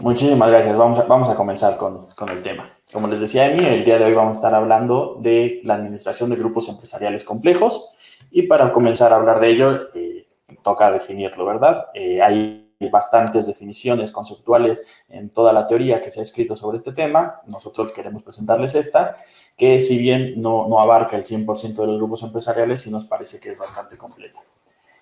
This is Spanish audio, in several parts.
muchísimas gracias. Vamos a comenzar con el tema. Como les decía Emi, el día de hoy vamos a estar hablando de la administración de grupos empresariales complejos y para comenzar a hablar de ello, toca definirlo, ¿verdad? Hay bastantes definiciones conceptuales en toda la teoría que se ha escrito sobre este tema. Nosotros queremos presentarles esta, que si bien no abarca el 100% de los grupos empresariales, sí nos parece que es bastante completa.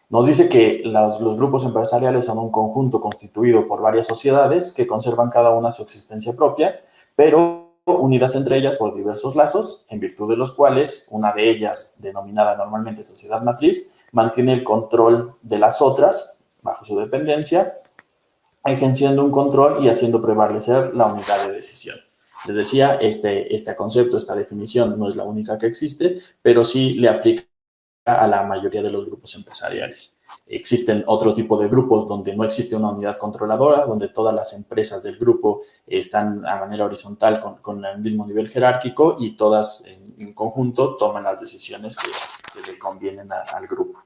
Nos dice que los grupos empresariales son un conjunto constituido por varias sociedades que conservan cada una su existencia propia, pero unidas entre ellas por diversos lazos, en virtud de los cuales una de ellas, denominada normalmente sociedad matriz, mantiene el control de las otras bajo su dependencia, ejerciendo un control y haciendo prevalecer la unidad de decisión. Les decía, este concepto, esta definición no es la única que existe, pero sí le aplica a la mayoría de los grupos empresariales. Existen otro tipo de grupos donde no existe una unidad controladora, donde todas las empresas del grupo están a manera horizontal con el mismo nivel jerárquico y todas en conjunto toman las decisiones que le convienen al grupo.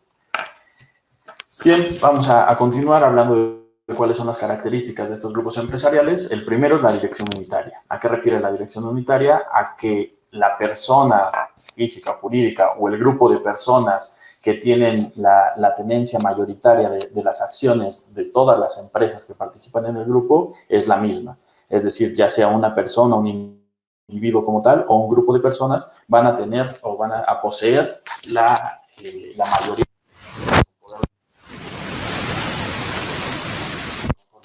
Bien, vamos a continuar hablando de cuáles son las características de estos grupos empresariales. El primero es la dirección unitaria. ¿A qué refiere la dirección unitaria? A que la persona física, jurídica o el grupo de personas que tienen la tenencia mayoritaria de las acciones de todas las empresas que participan en el grupo es la misma. Es decir, ya sea una persona, un individuo como tal o un grupo de personas van a tener o van a poseer la mayoría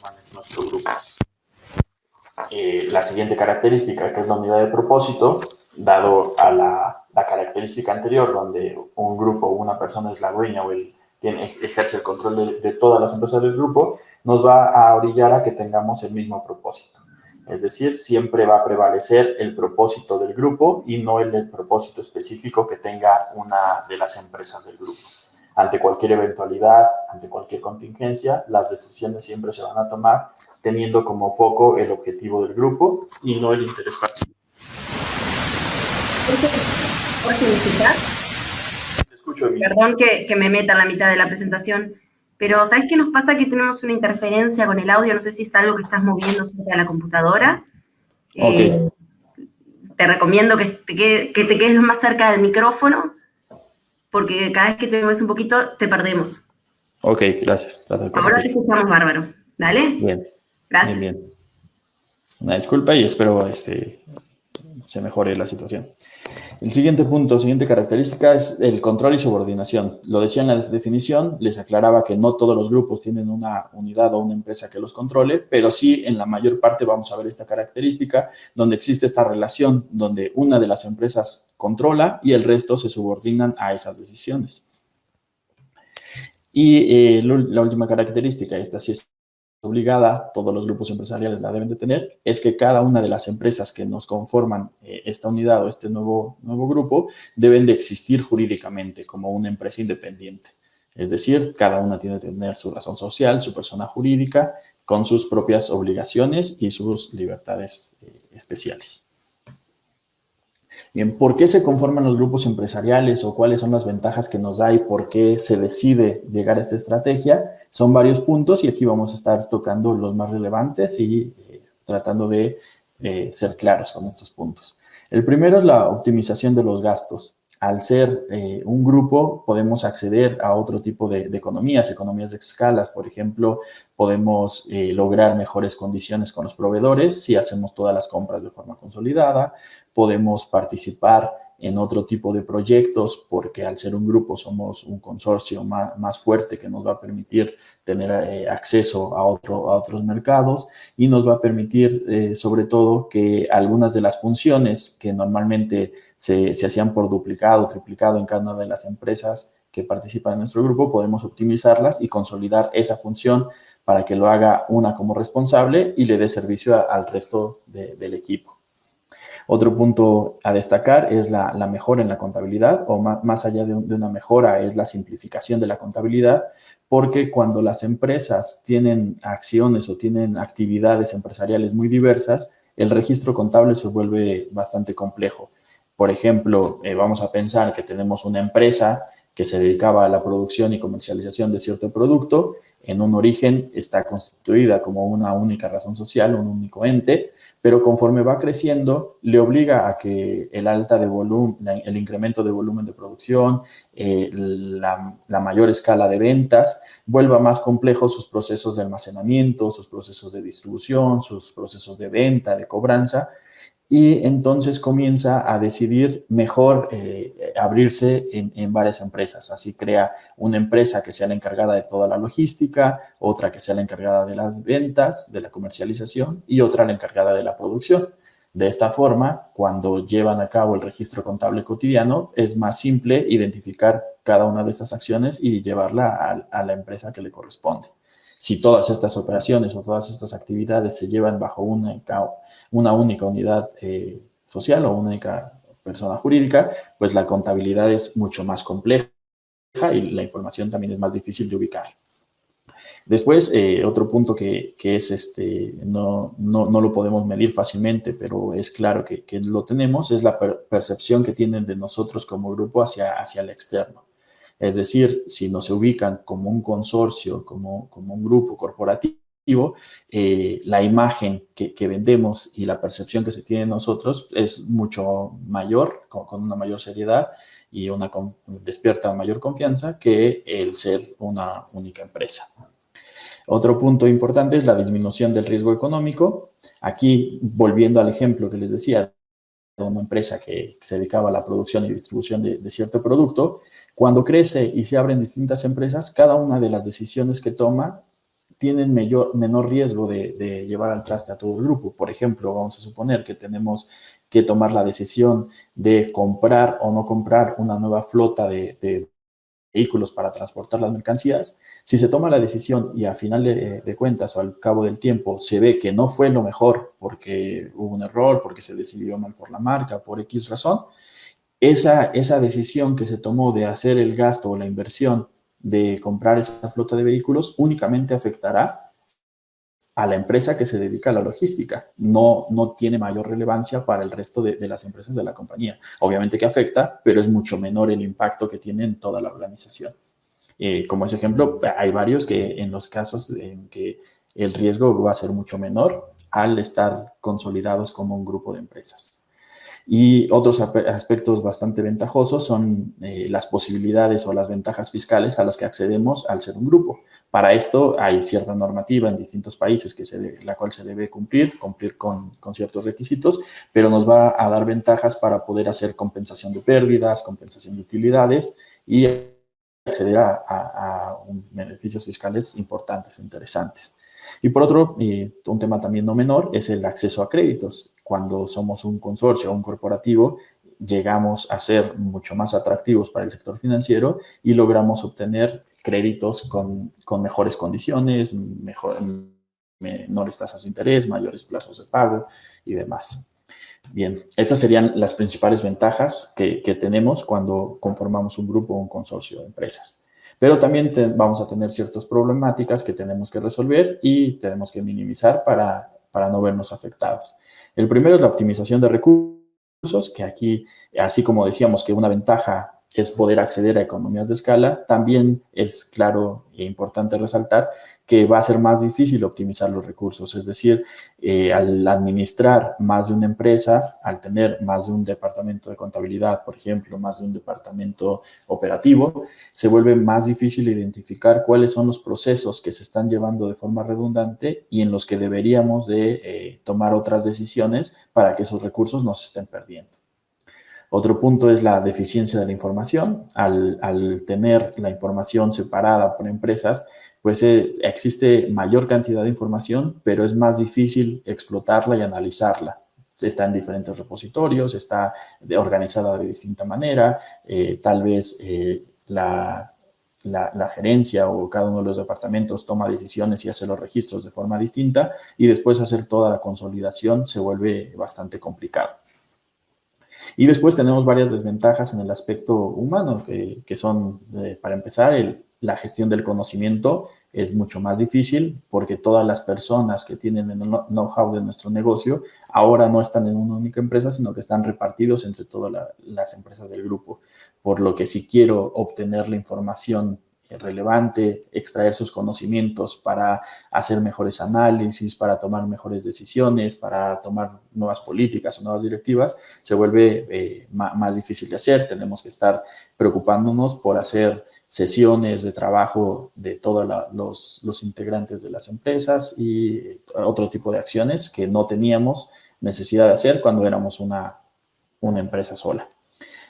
de nuestro grupo. La siguiente característica, que es la unidad de propósito, dado a la característica anterior, donde un grupo o una persona es la dueña o ejerce el control de todas las empresas del grupo, nos va a orillar a que tengamos el mismo propósito. Es decir, siempre va a prevalecer el propósito del grupo y no el propósito específico que tenga una de las empresas del grupo. Ante cualquier eventualidad, ante cualquier contingencia, las decisiones siempre se van a tomar teniendo como foco el objetivo del grupo y no el interés particular. Te escucho, Emilia. Perdón que me meta en la mitad de la presentación, pero ¿sabes qué nos pasa? Que tenemos una interferencia con el audio, no sé si es algo que estás moviendo cerca de la computadora. Okay. Te recomiendo que te quedes más cerca del micrófono, porque cada vez que te mueves un poquito te perdemos. Ok, gracias. Ahora te escuchamos bárbaro. ¿Dale? Bien. Gracias. Bien. Una disculpa y espero se mejore la situación. El siguiente punto, siguiente característica es el control y subordinación. Lo decía en la definición, les aclaraba que no todos los grupos tienen una unidad o una empresa que los controle, pero sí en la mayor parte vamos a ver esta característica donde existe esta relación donde una de las empresas controla y el resto se subordinan a esas decisiones. Y la última característica, esta sí es obligada, todos los grupos empresariales la deben de tener, es que cada una de las empresas que nos conforman esta unidad o este nuevo grupo deben de existir jurídicamente como una empresa independiente. Es decir, cada una tiene que tener su razón social, su persona jurídica, con sus propias obligaciones y sus libertades especiales. Bien, ¿por qué se conforman los grupos empresariales o cuáles son las ventajas que nos da y por qué se decide llegar a esta estrategia? Son varios puntos y aquí vamos a estar tocando los más relevantes y tratando de ser claros con estos puntos. El primero es la optimización de los gastos. Al ser un grupo podemos acceder a otro tipo de economías de escalas. Por ejemplo, podemos lograr mejores condiciones con los proveedores si hacemos todas las compras de forma consolidada. Podemos participar en otro tipo de proyectos porque al ser un grupo somos un consorcio más fuerte que nos va a permitir tener acceso a otros mercados y nos va a permitir sobre todo que algunas de las funciones que normalmente se hacían por duplicado o triplicado en cada una de las empresas que participan en nuestro grupo, podemos optimizarlas y consolidar esa función para que lo haga una como responsable y le dé servicio al resto del equipo. Otro punto a destacar es la mejora en la contabilidad, o más allá de una mejora es la simplificación de la contabilidad, porque cuando las empresas tienen acciones o tienen actividades empresariales muy diversas, el registro contable se vuelve bastante complejo. Por ejemplo, vamos a pensar que tenemos una empresa que se dedicaba a la producción y comercialización de cierto producto. en un origen está constituida como una única razón social, un único ente, pero conforme va creciendo, le obliga a que el incremento de volumen de producción, la mayor escala de ventas, vuelva más complejos sus procesos de almacenamiento, sus procesos de distribución, sus procesos de venta, de cobranza, y entonces comienza a decidir mejor abrirse en varias empresas. Así crea una empresa que sea la encargada de toda la logística, otra que sea la encargada de las ventas, de la comercialización y otra la encargada de la producción. De esta forma, cuando llevan a cabo el registro contable cotidiano, es más simple identificar cada una de estas acciones y llevarla a la empresa que le corresponde. Si todas estas operaciones o todas estas actividades se llevan bajo una única unidad social o una única persona jurídica, pues la contabilidad es mucho más compleja y la información también es más difícil de ubicar. Después, otro punto que es no lo podemos medir fácilmente, pero es claro que lo tenemos, es la percepción que tienen de nosotros como grupo hacia el externo. Es decir, si nos ubican como un consorcio, como un grupo corporativo, la imagen que vendemos y la percepción que se tiene de nosotros es mucho mayor, con una mayor seriedad y despierta mayor confianza que el ser una única empresa. Otro punto importante es la disminución del riesgo económico. Aquí, volviendo al ejemplo que les decía, de una empresa que se dedicaba a la producción y distribución de cierto producto, cuando crece y se abren distintas empresas, cada una de las decisiones que toma tienen menor riesgo de llevar al traste a todo el grupo. Por ejemplo, vamos a suponer que tenemos que tomar la decisión de comprar o no comprar una nueva flota de vehículos para transportar las mercancías. Si se toma la decisión y a final de cuentas o al cabo del tiempo se ve que no fue lo mejor porque hubo un error, porque se decidió mal por la marca, por X razón, esa decisión que se tomó de hacer el gasto o la inversión de comprar esa flota de vehículos únicamente afectará a la empresa que se dedica a la logística. No tiene mayor relevancia para el resto de las empresas de la compañía. Obviamente que afecta, pero es mucho menor el impacto que tiene en toda la organización. Como ese ejemplo, hay varios que en los casos en que el riesgo va a ser mucho menor al estar consolidados como un grupo de empresas. Y otros aspectos bastante ventajosos son las posibilidades o las ventajas fiscales a las que accedemos al ser un grupo. Para esto hay cierta normativa en distintos países la cual se debe cumplir con ciertos requisitos, pero nos va a dar ventajas para poder hacer compensación de pérdidas, compensación de utilidades y acceder a beneficios fiscales importantes o interesantes. Y por otro, un tema también no menor es el acceso a créditos. Cuando somos un consorcio o un corporativo, llegamos a ser mucho más atractivos para el sector financiero y logramos obtener créditos con mejores condiciones, menores tasas de interés, mayores plazos de pago y demás. Bien, esas serían las principales ventajas que tenemos cuando conformamos un grupo o un consorcio de empresas. Pero también vamos a tener ciertas problemáticas que tenemos que resolver y tenemos que minimizar para no vernos afectados. El primero es la optimización de recursos, que aquí, así como decíamos que una ventaja es poder acceder a economías de escala, también es claro e importante resaltar que va a ser más difícil optimizar los recursos. Es decir, al administrar más de una empresa, al tener más de un departamento de contabilidad, por ejemplo, más de un departamento operativo, se vuelve más difícil identificar cuáles son los procesos que se están llevando de forma redundante y en los que deberíamos de tomar otras decisiones para que esos recursos no se estén perdiendo. Otro punto es la deficiencia de la información. Al tener la información separada por empresas, pues existe mayor cantidad de información, pero es más difícil explotarla y analizarla. Está en diferentes repositorios, está organizada de distinta manera, tal vez la gerencia o cada uno de los departamentos toma decisiones y hace los registros de forma distinta y después hacer toda la consolidación se vuelve bastante complicado. Y después tenemos varias desventajas en el aspecto humano, que son, para empezar, la gestión del conocimiento es mucho más difícil porque todas las personas que tienen el know-how de nuestro negocio ahora no están en una única empresa, sino que están repartidos entre todas las empresas del grupo. Por lo que si quiero obtener la información relevante, extraer sus conocimientos para hacer mejores análisis, para tomar mejores decisiones, para tomar nuevas políticas o nuevas directivas, se vuelve más difícil de hacer. Tenemos que estar preocupándonos por hacer sesiones de trabajo de todos los integrantes de las empresas y otro tipo de acciones que no teníamos necesidad de hacer cuando éramos una empresa sola.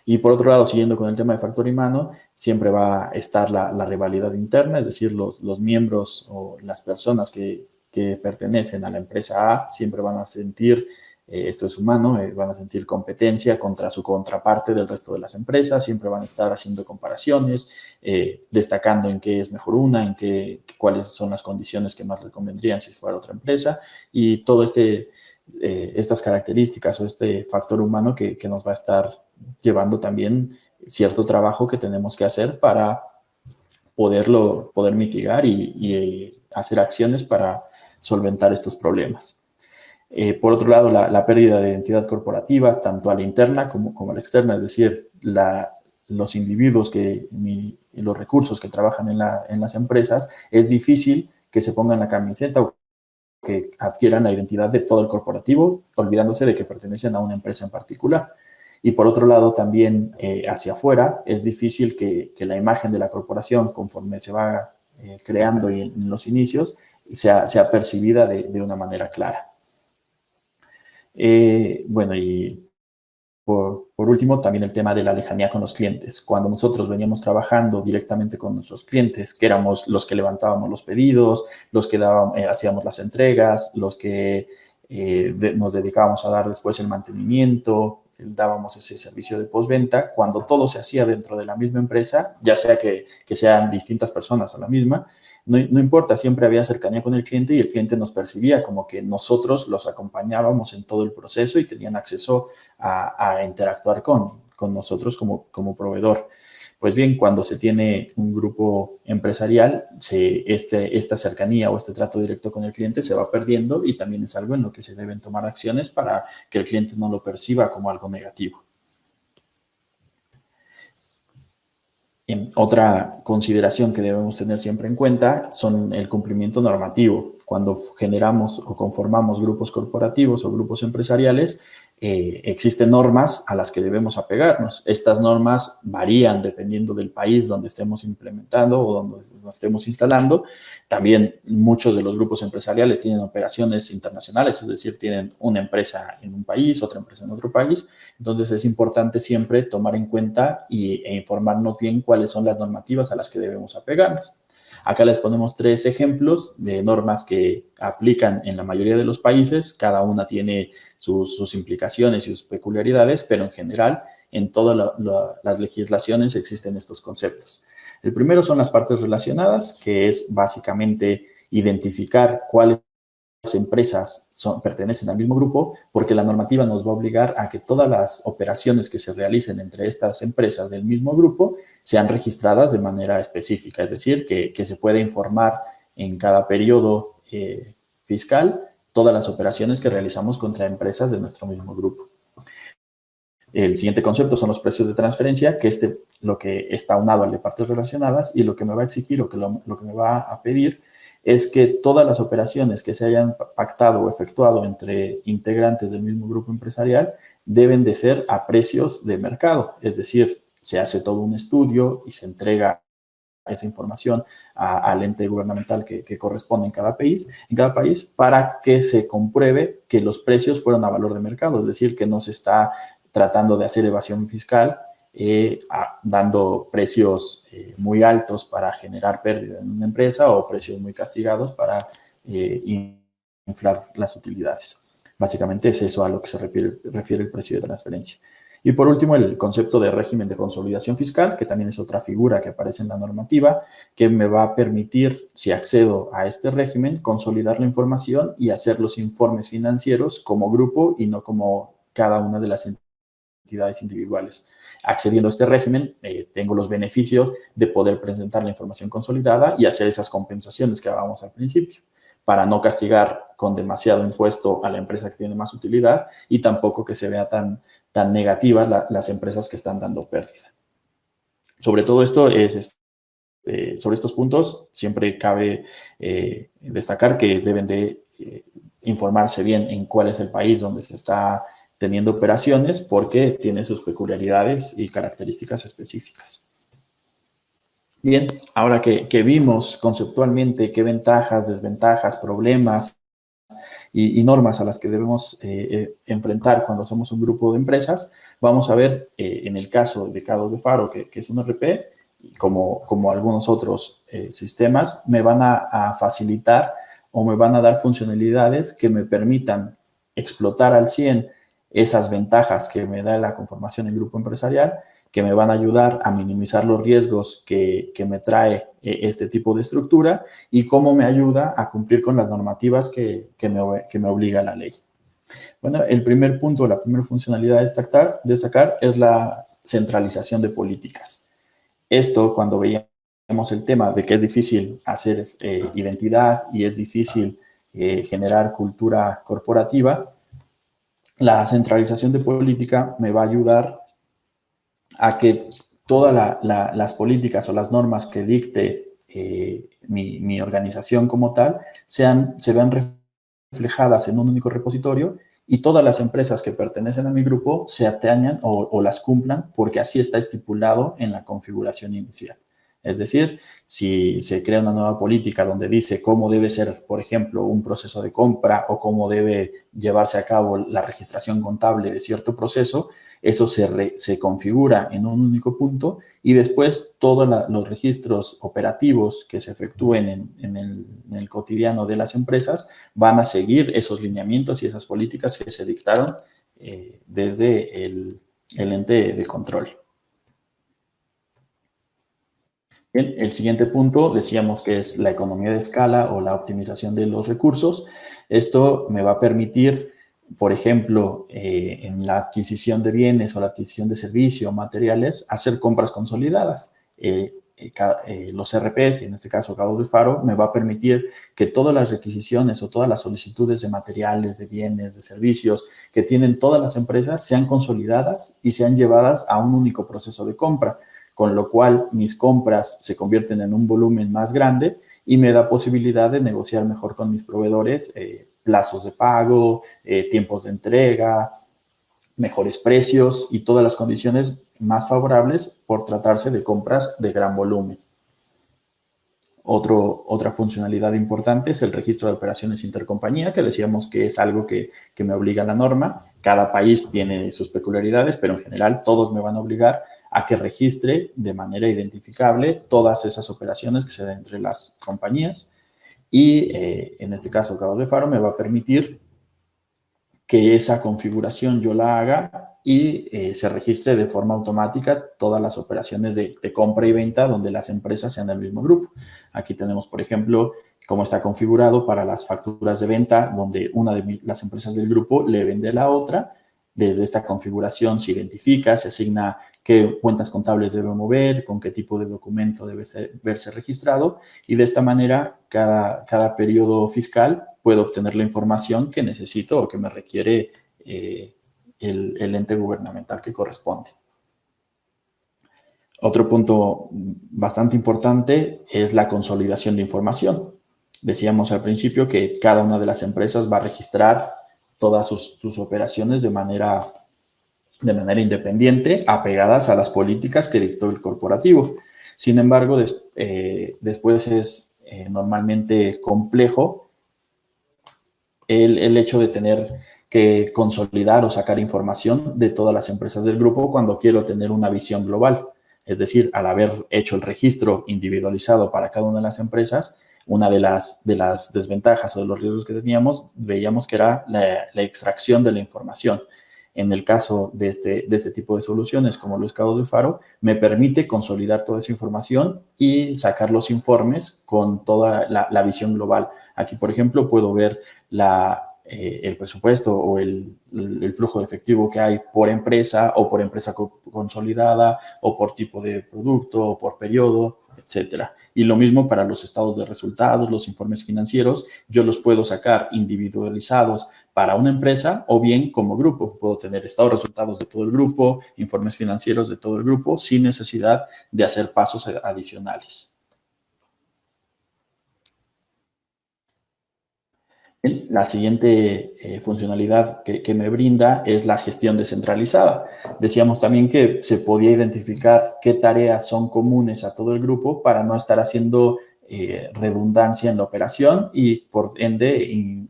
Y por otro lado, siguiendo con el tema de factor humano, siempre va a estar la rivalidad interna, es decir, los miembros o las personas que pertenecen a la empresa A siempre van a sentir, esto es humano, van a sentir competencia contra su contraparte del resto de las empresas, siempre van a estar haciendo comparaciones, destacando en qué es mejor una, cuáles son las condiciones que más le convendrían si fuera otra empresa, y todo estas características o este factor humano que nos va a estar llevando también cierto trabajo que tenemos que hacer para poder mitigar y hacer acciones para solventar estos problemas. Por otro lado, la pérdida de identidad corporativa, tanto a la interna como a la externa, es decir, los individuos y los recursos que trabajan en las empresas, es difícil que se pongan la camiseta o que adquieran la identidad de todo el corporativo, olvidándose de que pertenecen a una empresa en particular. Y por otro lado, también hacia afuera, es difícil que la imagen de la corporación, conforme se va creando y en los inicios, sea percibida de una manera clara. Bueno, y por último, también el tema de la lejanía con los clientes. Cuando nosotros veníamos trabajando directamente con nuestros clientes, que éramos los que levantábamos los pedidos, los que hacíamos las entregas, los que nos dedicábamos a dar después el mantenimiento, dábamos ese servicio de postventa, cuando todo se hacía dentro de la misma empresa, ya sea que sean distintas personas o la misma, no importa, siempre había cercanía con el cliente y el cliente nos percibía como que nosotros los acompañábamos en todo el proceso y tenían acceso a interactuar con nosotros como proveedor. Pues bien, cuando se tiene un grupo empresarial, esta cercanía o este trato directo con el cliente se va perdiendo y también es algo en lo que se deben tomar acciones para que el cliente no lo perciba como algo negativo. Otra consideración que debemos tener siempre en cuenta son el cumplimiento normativo. Cuando generamos o conformamos grupos corporativos o grupos empresariales, existen normas a las que debemos apegarnos. Estas normas varían dependiendo del país donde estemos implementando o donde nos estemos instalando. También muchos de los grupos empresariales tienen operaciones internacionales, es decir, tienen una empresa en un país, otra empresa en otro país. Entonces es importante siempre tomar en cuenta e informarnos bien cuáles son las normativas a las que debemos apegarnos. Acá les ponemos 3 ejemplos de normas que aplican en la mayoría de los países. Cada una tiene sus implicaciones y sus peculiaridades, pero en general en todas las legislaciones existen estos conceptos. El primero son las partes relacionadas, que es básicamente identificar cuáles empresas pertenecen al mismo grupo, porque la normativa nos va a obligar a que todas las operaciones que se realicen entre estas empresas del mismo grupo sean registradas de manera específica, es decir, que se pueda informar en cada periodo fiscal todas las operaciones que realizamos contra empresas de nuestro mismo grupo. El siguiente concepto son los precios de transferencia, que lo que está aunado al de partes relacionadas, y lo que me va a exigir o lo que me va a pedir es que todas las operaciones que se hayan pactado o efectuado entre integrantes del mismo grupo empresarial deben de ser a precios de mercado, es decir, se hace todo un estudio y se entrega esa información al ente gubernamental que corresponde en cada país para que se compruebe que los precios fueron a valor de mercado, es decir, que no se está tratando de hacer evasión fiscal dando precios muy altos para generar pérdida en una empresa o precios muy castigados para inflar las utilidades. Básicamente es eso a lo que se refiere el precio de transferencia. Y por último, el concepto de régimen de consolidación fiscal, que también es otra figura que aparece en la normativa, que me va a permitir, si accedo a este régimen, consolidar la información y hacer los informes financieros como grupo y no como cada una de las entidades individuales. Accediendo a este régimen, tengo los beneficios de poder presentar la información consolidada y hacer esas compensaciones que hablábamos al principio, para no castigar con demasiado impuesto a la empresa que tiene más utilidad y tampoco que se vea tan negativas las empresas que están dando pérdida. Sobre todo esto es sobre estos puntos, siempre cabe destacar que deben de informarse bien en cuál es el país donde se está teniendo operaciones, porque tiene sus peculiaridades y características específicas. Bien, ahora que vimos conceptualmente qué ventajas, desventajas, problemas y normas a las que debemos enfrentar cuando somos un grupo de empresas, vamos a ver en el caso de K2 de Faro, que es un RP, como algunos otros sistemas, me van a facilitar o me van a dar funcionalidades que me permitan explotar al 100 esas ventajas que me da la conformación en grupo empresarial, que me van a ayudar a minimizar los riesgos que me trae este tipo de estructura y cómo me ayuda a cumplir con las normativas que me obliga la ley. Bueno, el primer punto, la primera funcionalidad a destacar es la centralización de políticas. Esto, cuando veíamos el tema de que es difícil hacer identidad y es difícil generar cultura corporativa, la centralización de política me va a ayudar a que todas las políticas o las normas que dicte mi organización como tal se vean reflejadas en un único repositorio y todas las empresas que pertenecen a mi grupo se atañan o las cumplan porque así está estipulado en la configuración inicial. Es decir, si se crea una nueva política donde dice cómo debe ser, por ejemplo, un proceso de compra o cómo debe llevarse a cabo la registración contable de cierto proceso, eso se configura en un único punto y después todos los registros operativos que se efectúen en el cotidiano de las empresas van a seguir esos lineamientos y esas políticas que se dictaron desde el ente de control. Bien, el siguiente punto decíamos que es la economía de escala o la optimización de los recursos. Esto me va a permitir, por ejemplo, en la adquisición de bienes o la adquisición de servicios o materiales, hacer compras consolidadas. Los RPs, y en este caso K2 de Faro, me va a permitir que todas las requisiciones o todas las solicitudes de materiales, de bienes, de servicios que tienen todas las empresas sean consolidadas y sean llevadas a un único proceso de compra, con lo cual mis compras se convierten en un volumen más grande y me da posibilidad de negociar mejor con mis proveedores plazos de pago, tiempos de entrega, mejores precios y todas las condiciones más favorables por tratarse de compras de gran volumen. Otra funcionalidad importante es el registro de operaciones intercompañía, que decíamos que es algo que me obliga a la norma. Cada país tiene sus peculiaridades, pero en general todos me van a obligar a que registre de manera identificable todas esas operaciones que se den entre las compañías. Y en este caso, K2 de Faro me va a permitir que esa configuración yo la haga y se registre de forma automática todas las operaciones de compra y venta donde las empresas sean del mismo grupo. Aquí tenemos, por ejemplo, cómo está configurado para las facturas de venta, donde una de las empresas del grupo le vende a la otra. Desde esta configuración se identifica, se asigna qué cuentas contables debe mover, con qué tipo de documento debe verse registrado y de esta manera cada periodo fiscal puedo obtener la información que necesito o que me requiere el ente gubernamental que corresponde. Otro punto bastante importante es la consolidación de información. Decíamos al principio que cada una de las empresas va a registrar todas sus operaciones de manera independiente, apegadas a las políticas que dictó el corporativo. Sin embargo, después es normalmente complejo el hecho de tener que consolidar o sacar información de todas las empresas del grupo cuando quiero tener una visión global. Es decir, al haber hecho el registro individualizado para cada una de las empresas, una de las desventajas o de los riesgos que teníamos, veíamos que era la extracción de la información. En el caso de este tipo de soluciones, como lo es K2 de Faro, me permite consolidar toda esa información y sacar los informes con toda la visión global. Aquí, por ejemplo, puedo ver el presupuesto o el flujo de efectivo que hay por empresa o por empresa consolidada o por tipo de producto o por periodo, etcétera. Y lo mismo para los estados de resultados, los informes financieros, yo los puedo sacar individualizados para una empresa o bien como grupo. Puedo tener estados de resultados de todo el grupo, informes financieros de todo el grupo, sin necesidad de hacer pasos adicionales. La siguiente funcionalidad que me brinda es la gestión descentralizada. Decíamos también que se podía identificar qué tareas son comunes a todo el grupo para no estar haciendo redundancia en la operación y, por ende,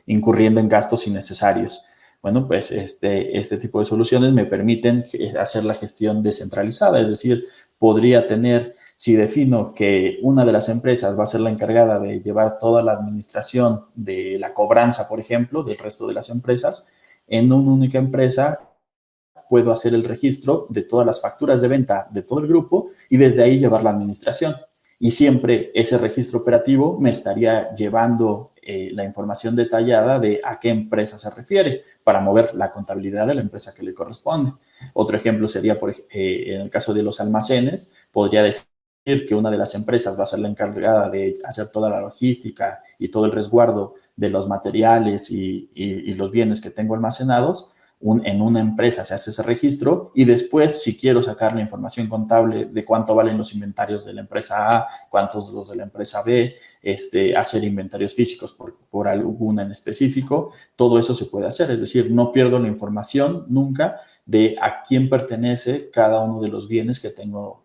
incurriendo en gastos innecesarios. Bueno, pues este tipo de soluciones me permiten hacer la gestión descentralizada, es decir, podría tener, si defino que una de las empresas va a ser la encargada de llevar toda la administración de la cobranza, por ejemplo, del resto de las empresas, en una única empresa puedo hacer el registro de todas las facturas de venta de todo el grupo y desde ahí llevar la administración. Y siempre ese registro operativo me estaría llevando la información detallada de a qué empresa se refiere para mover la contabilidad de la empresa que le corresponde. Otro ejemplo sería, en el caso de los almacenes, podría decir que una de las empresas va a ser la encargada de hacer toda la logística y todo el resguardo de los materiales y los bienes que tengo almacenados. En una empresa se hace ese registro y después, si quiero sacar la información contable de cuánto valen los inventarios de la empresa A, cuántos los de la empresa B, hacer inventarios físicos por alguna en específico, todo eso se puede hacer. Es decir, no pierdo la información nunca de a quién pertenece cada uno de los bienes que tengo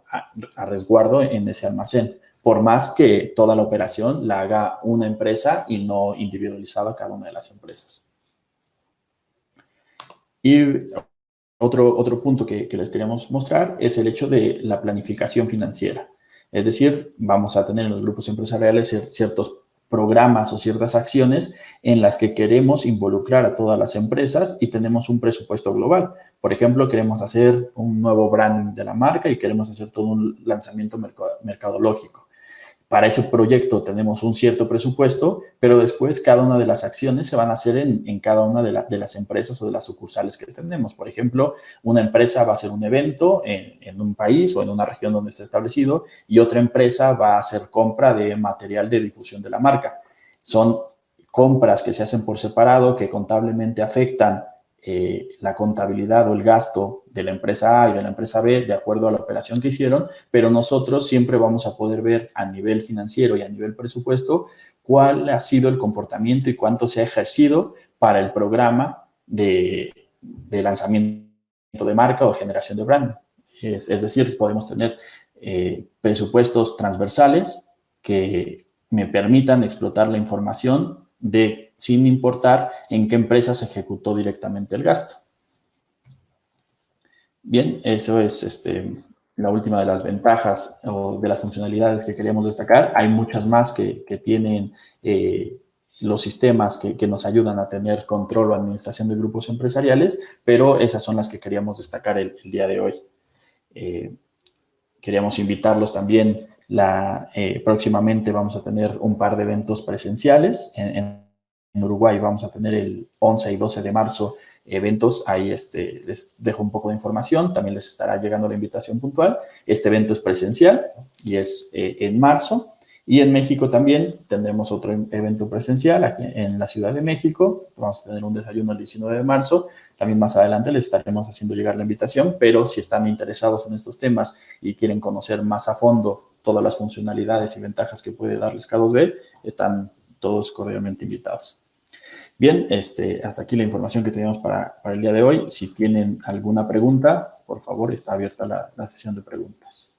a resguardo en ese almacén, por más que toda la operación la haga una empresa y no individualizada cada una de las empresas. Y otro punto que les queríamos mostrar es el hecho de la planificación financiera. Es decir, vamos a tener en los grupos empresariales ciertos programas o ciertas acciones en las que queremos involucrar a todas las empresas y tenemos un presupuesto global. Por ejemplo, queremos hacer un nuevo branding de la marca y queremos hacer todo un lanzamiento mercadológico. Para ese proyecto tenemos un cierto presupuesto, pero después cada una de las acciones se van a hacer en cada una de las empresas o de las sucursales que tenemos. Por ejemplo, una empresa va a hacer un evento en un país o en una región donde esté establecido y otra empresa va a hacer compra de material de difusión de la marca. Son compras que se hacen por separado, que contablemente afectan la contabilidad o el gasto de la empresa A y de la empresa B de acuerdo a la operación que hicieron, pero nosotros siempre vamos a poder ver a nivel financiero y a nivel presupuesto cuál ha sido el comportamiento y cuánto se ha ejercido para el programa de lanzamiento de marca o generación de brand. Es decir, podemos tener presupuestos transversales que me permitan explotar la información sin importar en qué empresa se ejecutó directamente el gasto. Bien, eso es la última de las ventajas o de las funcionalidades que queríamos destacar. Hay muchas más que tienen los sistemas que nos ayudan a tener control o administración de grupos empresariales, pero esas son las que queríamos destacar el día de hoy. Queríamos invitarlos también. Próximamente vamos a tener un par de eventos presenciales. En Uruguay vamos a tener el 11 y 12 de marzo eventos. Ahí les dejo un poco de información. También les estará llegando la invitación puntual. Este evento es presencial y es en marzo. Y en México también tendremos otro evento presencial aquí en la Ciudad de México. Vamos a tener un desayuno el 19 de marzo. También más adelante les estaremos haciendo llegar la invitación, pero si están interesados en estos temas y quieren conocer más a fondo todas las funcionalidades y ventajas que puede darles K2B, están todos cordialmente invitados. Bien, hasta aquí la información que tenemos para el día de hoy. Si tienen alguna pregunta, por favor, está abierta la sesión de preguntas.